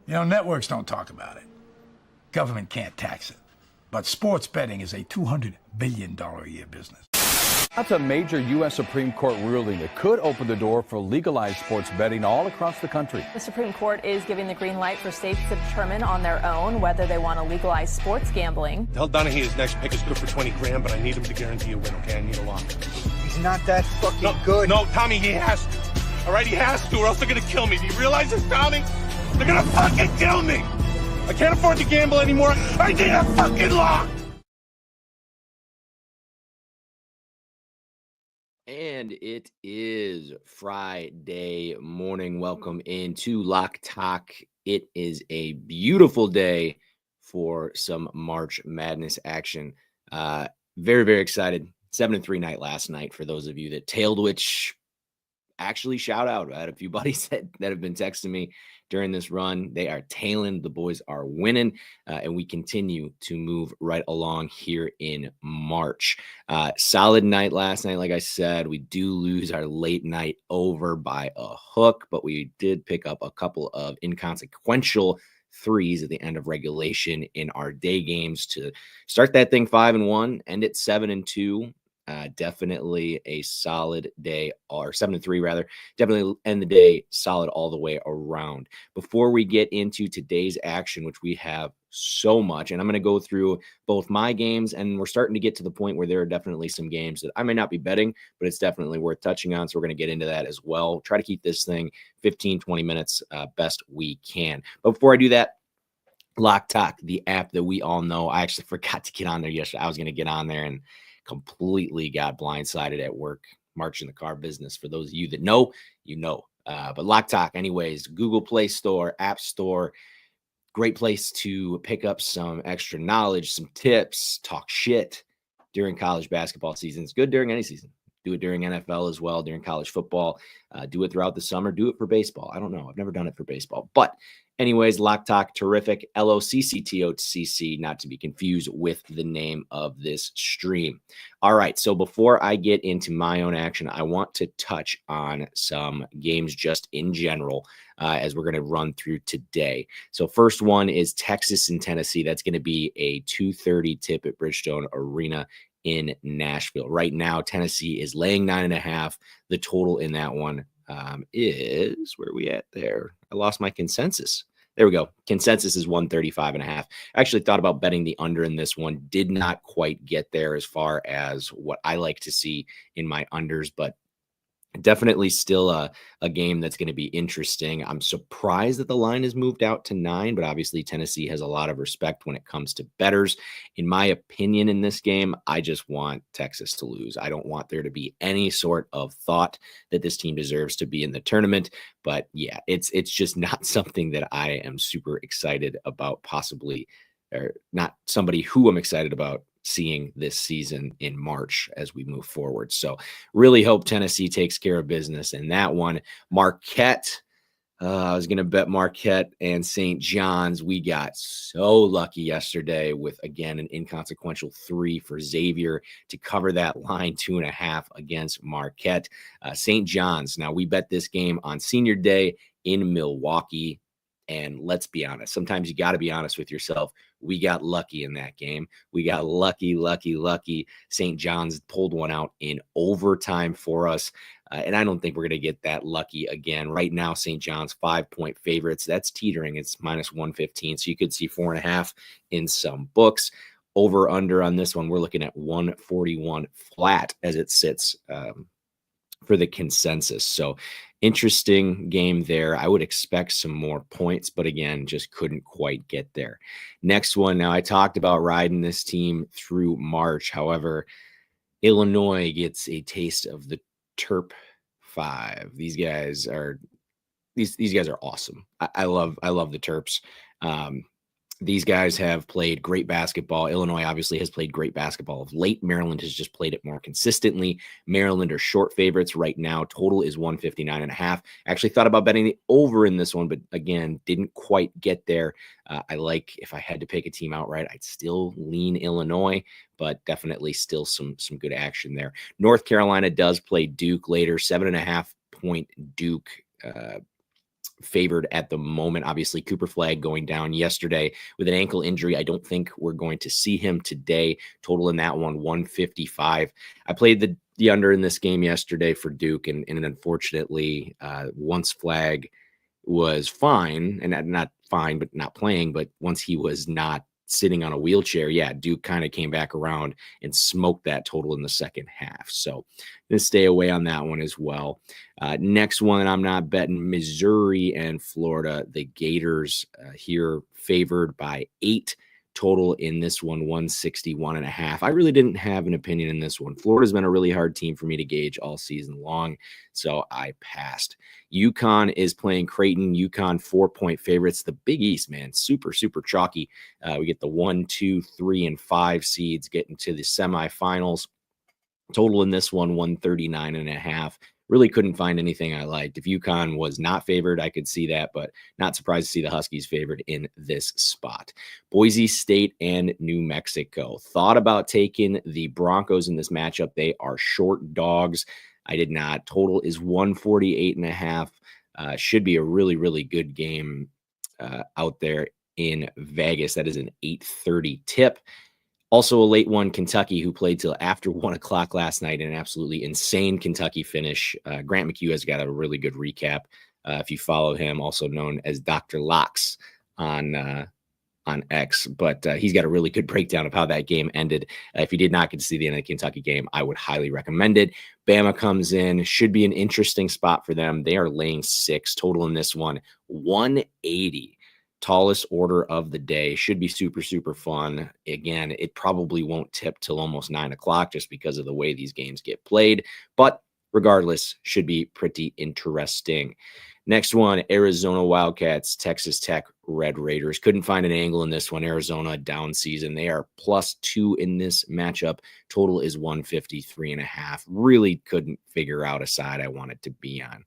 Networks don't talk about it. Government can't tax it. But sports betting is a $200 billion a year business. That's a major U.S. Supreme Court ruling that could open the door for legalized sports betting all across the country. The Supreme Court is giving the green light for states to determine on their own whether they want to legalize sports gambling. Tell Donahue his next pick is good for 20 grand, but I need him to guarantee a win, okay? I need a lock. He's not that fucking good. No, Tommy, he has to. All right, he has to, or else they're going to kill me. Do you realize this, Tommy? They're going to fucking kill me. I can't afford to gamble anymore. I need a fucking lock. And it is Friday morning. Welcome into Lock Talk. It is a beautiful day for some March Madness action. Very, very excited. 7-3 night last night for those of you that tailed, which actually shout out. I had a few buddies that have been texting me during this run. They are tailing. The boys are winning, and we continue to move right along here in March. Solid night last night. Like I said, we do lose our late night over by a hook, but we did pick up a couple of inconsequential threes at the end of regulation in our day games to start that thing 5-1, end it 7-2. Definitely a solid day, or 7-3 rather. Definitely end the day solid all the way around. Before we get into today's action, which we have so much, and I'm going to go through both my games, and we're starting to get to the point where there are definitely some games that I may not be betting, but it's definitely worth touching on. So we're going to get into that as well. Try to keep this thing 15-20 minutes best we can. But before I do that, Lock Talk, the app that we all know. I actually forgot to get on there yesterday. I was going to get on there and completely got blindsided at work, marching the car business. For those of you that know, you know. But Lock Talk, anyways, Google Play Store, App Store, great place to pick up some extra knowledge, some tips, talk shit during college basketball season. It's good during any season. Do it during NFL as well, during college football. Do it throughout the summer. Do it for baseball. I don't know. I've never done it for baseball. But anyways, Lock Talk, terrific. LOCCTOCC, not to be confused with the name of this stream. All right, so before I get into my own action, I want to touch on some games just in general as we're going to run through today. So first one is Texas and Tennessee. That's going to be a 2:30 tip at Bridgestone Arena in Nashville. Right now, Tennessee is laying 9.5. The total in that one is, where are we at there? I lost my consensus. There we go. Consensus is 135.5. I actually thought about betting the under in this one. Did not quite get there as far as what I like to see in my unders, but definitely still a game that's going to be interesting. I'm surprised that the line has moved out to 9, but obviously Tennessee has a lot of respect when it comes to bettors. In my opinion, in this game, I just want Texas to lose. I don't want there to be any sort of thought that this team deserves to be in the tournament. But yeah, it's just not something that I am super excited about, possibly, or not somebody who I'm excited about seeing this season in March as we move forward. So really hope Tennessee takes care of business in that one. Marquette, I was going to bet Marquette and St. John's. We got so lucky yesterday with, again, an inconsequential 3 for Xavier to cover that line 2.5 against Marquette. St. John's, now we bet this game on senior day in Milwaukee. And let's be honest, sometimes you got to be honest with yourself. We got lucky in that game. We got lucky. St. John's pulled one out in overtime for us. And I don't think we're going to get that lucky again. Right now, St. John's 5-point favorites. That's teetering. It's -115. So you could see 4.5 in some books. Over under on this one, we're looking at 141 flat as it sits for the consensus. So interesting game there. I would expect some more points, but again, just couldn't quite get there. Next one. Now, I talked about riding this team through March. However, Illinois gets a taste of the Terp 5. These guys are awesome. I love the Terps. These guys have played great basketball. Illinois obviously has played great basketball of late. Maryland has just played it more consistently. Maryland are short favorites right now. Total is 159.5. Actually thought about betting the over in this one, but again, didn't quite get there. I like, if I had to pick a team outright, I'd still lean Illinois, but definitely still some good action there. North Carolina does play Duke later. 7.5 point Duke favored at the moment. Obviously, Cooper Flagg going down yesterday with an ankle injury. I don't think we're going to see him today. Total in that one, 155. I played the under in this game yesterday for Duke, and unfortunately, once Flagg was fine, and not fine, but not playing, but once he was not sitting on a wheelchair, yeah, Duke kind of came back around and smoked that total in the second half. So I'm going to stay away on that one as well. Next one, I'm not betting, Missouri and Florida. The Gators here favored by 8. Total in this one, 161.5. I really didn't have an opinion in this one. Florida's been a really hard team for me to gauge all season long, so I passed. UConn is playing Creighton. UConn 4-point favorites. The Big East, man, super, super chalky. We get the 1, 2, 3, and 5 seeds getting to the semifinals. Total in this one, 139.5. Really couldn't find anything I liked. If UConn was not favored, I could see that, but not surprised to see the Huskies favored in this spot. Boise State and New Mexico. Thought about taking the Broncos in this matchup. They are short dogs. I did not. Total is 148.5. Should be a really, really good game out there in Vegas. That is an 8:30 tip. Also a late one, Kentucky, who played till after 1 o'clock last night in an absolutely insane Kentucky finish. Grant McHugh has got a really good recap. If you follow him, also known as Dr. Locks on X, but he's got a really good breakdown of how that game ended. If you did not get to see the end of the Kentucky game, I would highly recommend it. Bama comes in, should be an interesting spot for them. They are laying 6. Total in this one, 180. Tallest order of the day. Should be super, super fun. Again, it probably won't tip till almost 9 o'clock just because of the way these games get played. But regardless, should be pretty interesting. Next one, Arizona Wildcats, Texas Tech Red Raiders. Couldn't find an angle in this one. Arizona down season. They are +2 in this matchup. Total is 153.5. Really couldn't figure out a side I wanted to be on.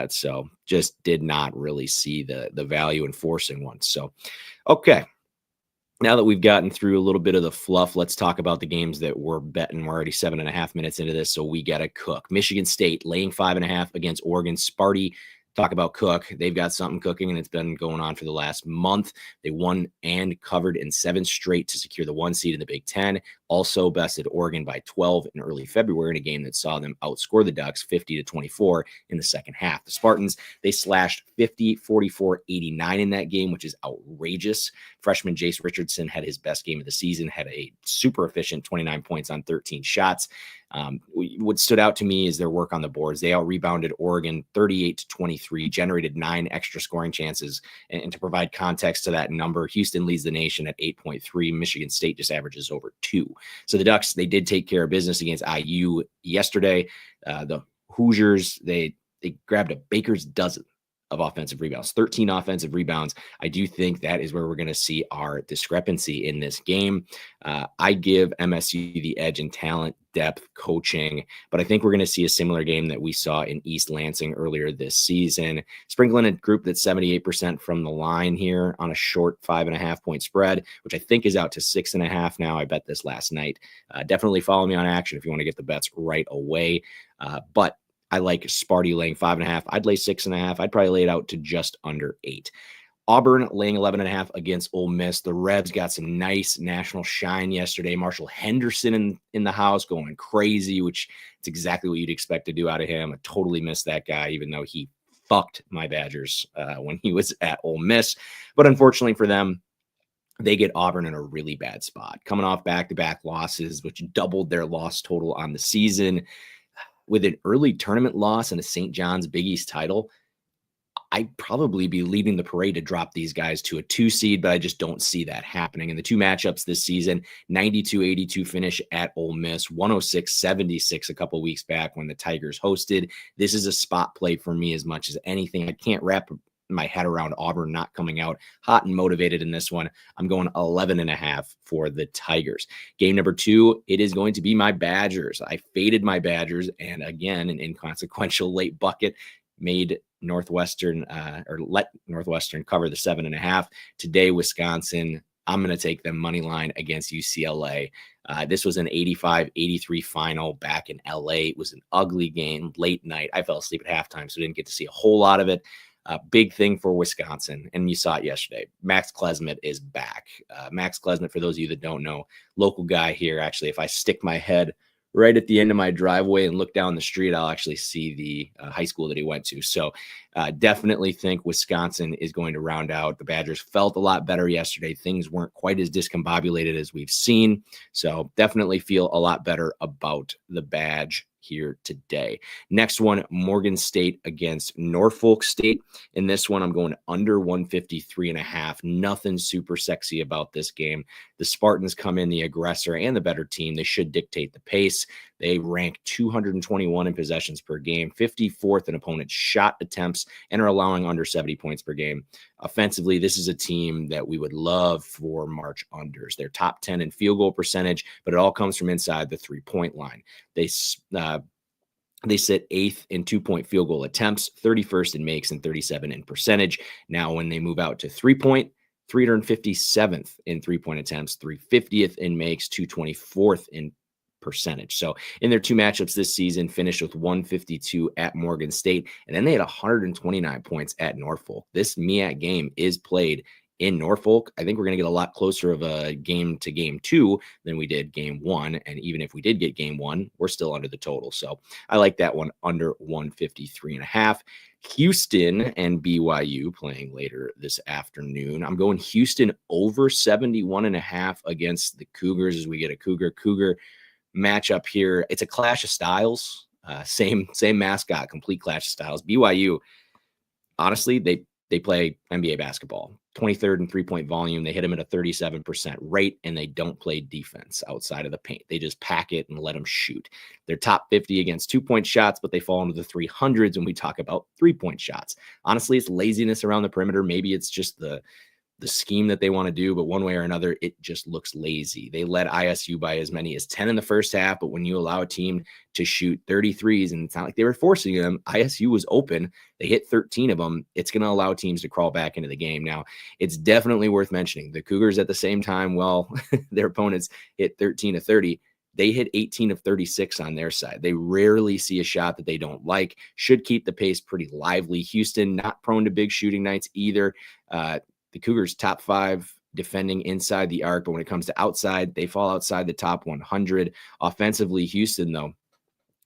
So just did not really see the value in forcing one. So, okay. Now that we've gotten through a little bit of the fluff, let's talk about the games that we're betting. We're already 7.5 minutes into this, so we got to cook. Michigan State laying 5.5 against Oregon. Sparty, talk about cook. They've got something cooking, and it's been going on for the last month. They won and covered in 7 straight to secure the 1 seed in the Big Ten. Also bested Oregon by 12 in early February in a game that saw them outscore the Ducks 50-24 in the second half. The Spartans, they slashed 50, 44, 89 in that game, which is outrageous. Freshman Jace Richardson had his best game of the season, had a super efficient 29 points on 13 shots. What stood out to me is their work on the boards. They out-rebounded Oregon 38-23, generated 9 extra scoring chances. And to provide context to that number, Houston leads the nation at 8.3. Michigan State just averages over 2. So the Ducks, they did take care of business against IU yesterday. The Hoosiers, they grabbed a baker's dozen of offensive rebounds, 13 offensive rebounds. I do think that is where we're going to see our discrepancy in this game. I give MSU the edge in talent, depth, coaching, but I think we're going to see a similar game that we saw in East Lansing earlier this season. Sprinkling a group that's 78% from the line here on a short 5.5 point spread, which I think is out to 6.5 now. I bet this last night. Definitely follow me on Action if you want to get the bets right away. But I like Sparty laying 5.5. I'd lay 6.5. I'd probably lay it out to just under 8. Auburn laying 11.5 against Ole Miss. The Rebs got some nice national shine yesterday. Marshall Henderson in the house going crazy, which is exactly what you'd expect to do out of him. I totally missed that guy, even though he fucked my Badgers when he was at Ole Miss. But unfortunately for them, they get Auburn in a really bad spot. Coming off back-to-back losses, which doubled their loss total on the season. With an early tournament loss and a St. John's Big East title, I'd probably be leading the parade to drop these guys to a 2 seed, but I just don't see that happening. In the 2 matchups this season, 92-82 finish at Ole Miss, 106-76 a couple weeks back when the Tigers hosted. This is a spot play for me as much as anything. I can't wrap my head around Auburn not coming out hot and motivated in this one. I'm going 11.5 for the Tigers. Game number 2, it is going to be my Badgers. I faded my Badgers, and again, an inconsequential late bucket made Northwestern or let Northwestern cover the 7.5. Today, Wisconsin, I'm going to take them money line against UCLA. This was an 85-83 final back in LA. It was an ugly game, late night. I fell asleep at halftime, so didn't get to see a whole lot of it. Big thing for Wisconsin, and you saw it yesterday. Max Klesmit is back. Max Klesmit, for those of you that don't know, local guy here. Actually, if I stick my head right at the end of my driveway and look down the street, I'll actually see the high school that he went to. So definitely think Wisconsin is going to round out. The Badgers felt a lot better yesterday. Things weren't quite as discombobulated as we've seen. So definitely feel a lot better about the Badge here today. Next one, Morgan State against Norfolk State. In this one, I'm going under 153.5. Nothing super sexy about this game. The Spartans come in the aggressor and the better team. They should dictate the pace. They rank 221 in possessions per game, 54th in opponent shot attempts, and are allowing under 70 points per game. Offensively, this is a team that we would love for March unders. They're top 10 in field goal percentage, but it all comes from inside the 3-point line. They sit 8th in 2-point field goal attempts, 31st in makes, and 37 in percentage. Now, when they move out to 3-point, 357th in 3-point attempts, 350th in makes, 224th in percentage. So in their two matchups this season, finished with 152 at Morgan State, and then they had 129 points at Norfolk. This MEAC game is played in Norfolk. I think we're going to get a lot closer of a game to game 2 than we did game 1. And even if we did get game 1, we're still under the total. So I like that one under 153.5. Houston and BYU playing later this afternoon. I'm going Houston over 71.5 against the Cougars as we get a Cougar matchup here. It's a clash of styles. Same mascot, complete clash of styles. BYU, honestly, they play NBA basketball. 23rd in 3-point volume. They hit them at a 37% rate, and they don't play defense outside of the paint. They just pack it and let them shoot. They're top 50 against 2-point shots, but they fall into the 300s when we talk about 3-point shots. Honestly, it's laziness around the perimeter. Maybe it's just the scheme that they want to do, but one way or another, it just looks lazy. They led ISU by as many as 10 in the first half, but when you allow a team to shoot 33s, and it's not like they were forcing them, ISU was open. They hit 13 of them. It's going to allow teams to crawl back into the game. Now, it's definitely worth mentioning. The Cougars at the same time, well, their opponents hit 13 of 30. They hit 18 of 36 on their side. They rarely see a shot that they don't like. Should keep the pace pretty lively. Houston, not prone to big shooting nights either. The Cougars top 5 defending inside the arc, but when it comes to outside, they fall outside the top 100. Offensively, Houston, though,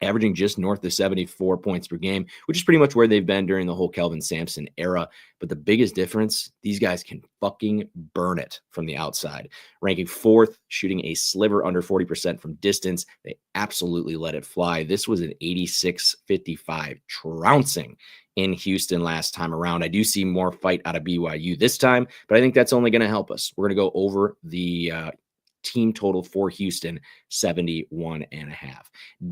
averaging just north of 74 points per game, which is pretty much where they've been during the whole Kelvin Sampson era. But the biggest difference, these guys can fucking burn it from the outside. Ranking 4th, shooting a sliver under 40% from distance. They absolutely let it fly. This was an 86-55 trouncing in Houston last time around. I do see more fight out of BYU this time, but I think that's only going to help us. We're going to go over the team total for Houston, 71.5.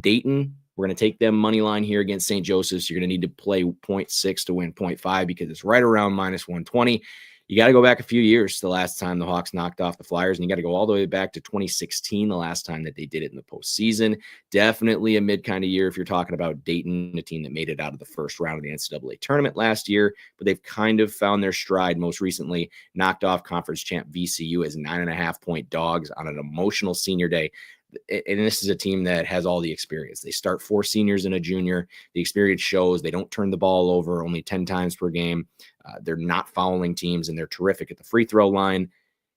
Dayton, we're going to take them money line here against St. Joseph's. You're going to need to play 0.6 to win 0.5 because it's right around minus 120. You got to go back a few years to the last time the Hawks knocked off the Flyers, and you got to go all the way back to 2016, the last time that they did it in the postseason. Definitely a mid kind of year if you're talking about Dayton, a team that made it out of the first round of the NCAA tournament last year, but they've kind of found their stride. Most recently, knocked off conference champ VCU as 9.5-point dogs on an emotional senior day. And this is a team that has all the experience. They start 4 seniors and a junior. The experience shows. They don't turn the ball over only 10 times per game. They're not fouling teams, and they're terrific at the free throw line.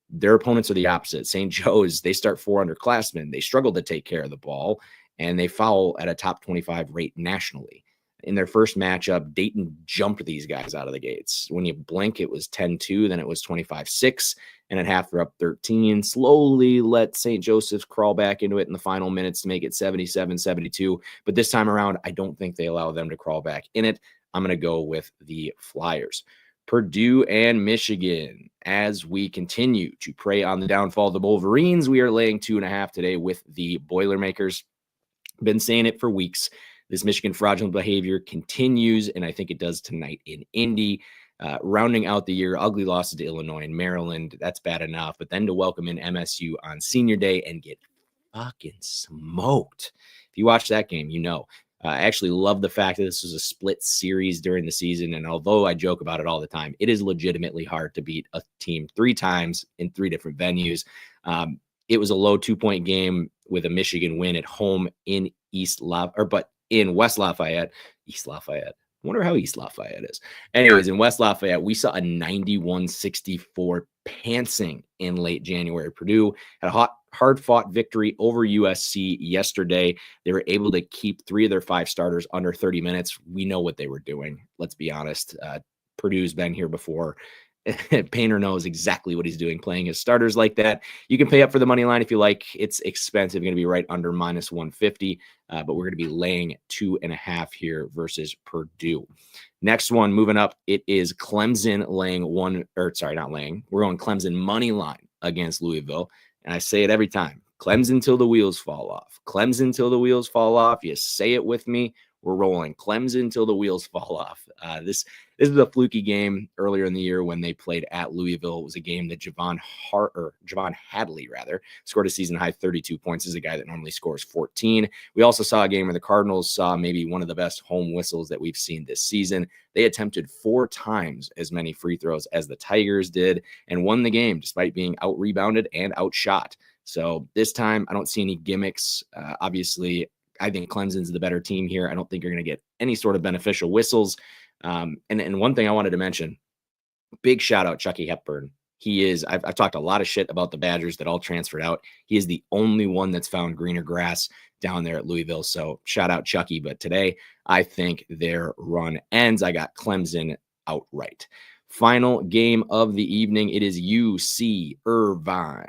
Their opponents are the opposite. St. Joe's, they start 4 underclassmen. They struggle to take care of the ball, and they foul at a top 25 rate nationally. In their first matchup, Dayton jumped these guys out of the gates. When you blink, it was 10-2, then it was 25-6, and at half they're up 13. Slowly let St. Joseph's crawl back into it in the final minutes to make it 77-72. But this time around, I don't think they allow them to crawl back in it. I'm going to go with the Flyers. Purdue and Michigan. As we continue to prey on the downfall of the Wolverines, we are laying 2.5 today with the Boilermakers. Been saying it for weeks. This Michigan fraudulent behavior continues, and I think it does tonight in Indy. Rounding out the year, ugly losses to Illinois and Maryland. That's bad enough. But then to welcome in MSU on senior day and get fucking smoked. If you watch that game, you know. I actually love the fact that this was a split series during the season. And although I joke about it all the time, it is legitimately hard to beat a team 3 times in 3 different venues. It was a low 2-point game with a Michigan win at home in West Lafayette. East Lafayette. Wonder how East Lafayette is. Anyways, in West Lafayette, we saw a 91-64 pantsing in late January. Purdue had a hard-fought victory over USC yesterday. They were able to keep 3 of their 5 starters under 30 minutes. We know what they were doing. Let's be honest. Purdue's been here before. Painter knows exactly what he's doing, playing his starters like that. You can pay up for the money line if you like. It's expensive. Going to be right under -150, but we're going to be laying 2.5 here versus Purdue. Next one, moving up, it is Clemson laying not laying. We're going Clemson money line against Louisville, and I say it every time. Clemson till the wheels fall off. Clemson till the wheels fall off. You say it with me. We're rolling Clemson till the wheels fall off. This is a fluky game earlier in the year when they played at Louisville. It was a game that Javon Hadley scored a season high 32 points. This is a guy that normally scores 14. We also saw a game where the Cardinals saw maybe one of the best home whistles that we've seen this season. They attempted 4 times as many free throws as the Tigers did and won the game despite being out-rebounded and outshot. So this time, I don't see any gimmicks. Obviously, I think Clemson's the better team here. I don't think you're going to get any sort of beneficial whistles. And one thing I wanted to mention, big shout out Chucky Hepburn. I've talked a lot of shit about the Badgers that all transferred out. He is the only one that's found greener grass down there at Louisville. So shout out Chucky. But today, I think their run ends. I got Clemson outright. Final game of the evening. It is UC Irvine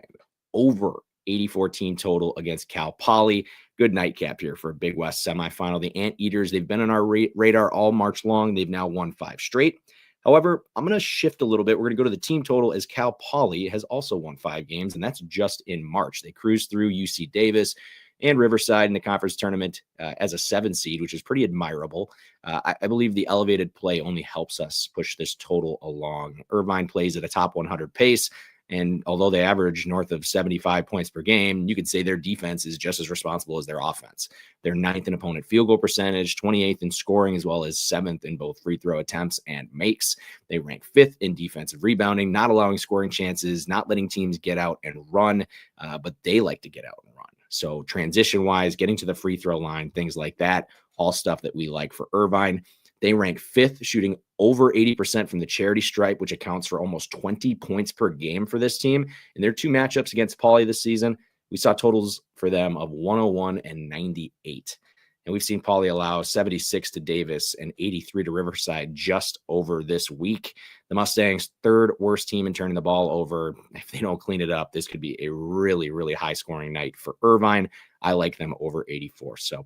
over 84 team total against Cal Poly. Good nightcap here for a Big West semifinal. The Anteaters, they've been on our radar all March long. They've now won 5 straight. However, I'm going to shift a little bit. We're going to go to the team total as Cal Poly has also won 5 games, and that's just in March. They cruised through UC Davis and Riverside in the conference tournament as a 7 seed, which is pretty admirable. I believe the elevated play only helps us push this total along. Irvine plays at a top 100 pace. And although they average north of 75 points per game, you could say their defense is just as responsible as their offense. They're 9th in opponent field goal percentage, 28th in scoring, as well as 7th in both free throw attempts and makes. They rank 5th in defensive rebounding, not allowing scoring chances, not letting teams get out and run, but they like to get out and run. So transition-wise, getting to the free throw line, things like that, all stuff that we like for Irvine. They rank 5th, shooting over 80% from the charity stripe, which accounts for almost 20 points per game for this team. In their 2 matchups against Poly this season, we saw totals for them of 101 and 98. And we've seen Poly allow 76 to Davis and 83 to Riverside just over this week. The Mustangs, 3rd worst team in turning the ball over. If they don't clean it up, this could be a really, really high-scoring night for Irvine. I like them over 84. So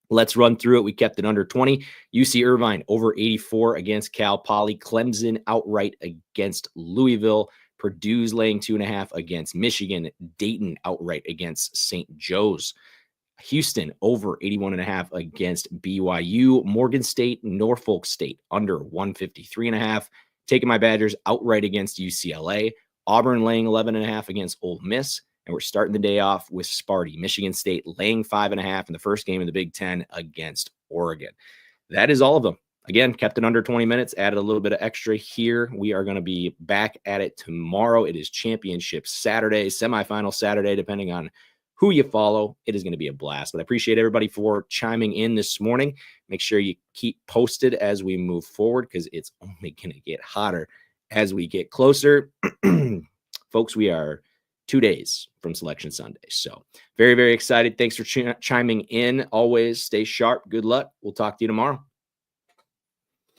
let's run through it. We kept it under 20. UC Irvine over 84 against Cal Poly. Clemson outright against Louisville. Purdue's laying 2.5 against Michigan. Dayton outright against St. Joe's. Houston over 81.5 against BYU. Morgan State, Norfolk State under 153.5. Taking my Badgers outright against UCLA. Auburn laying 11.5 against Ole Miss. And we're starting the day off with Sparty, Michigan State laying 5.5 in the first game of the Big Ten against Oregon. That is all of them. Again, kept it under 20 minutes, added a little bit of extra here. We are going to be back at it tomorrow. It is Championship Saturday, semifinal Saturday, depending on who you follow. It is going to be a blast. But I appreciate everybody for chiming in this morning. Make sure you keep posted as we move forward because it's only going to get hotter as we get closer. Folks, we are 2 days from Selection Sunday. So very, very excited. Thanks for chiming in. Always stay sharp. Good luck. We'll talk to you tomorrow.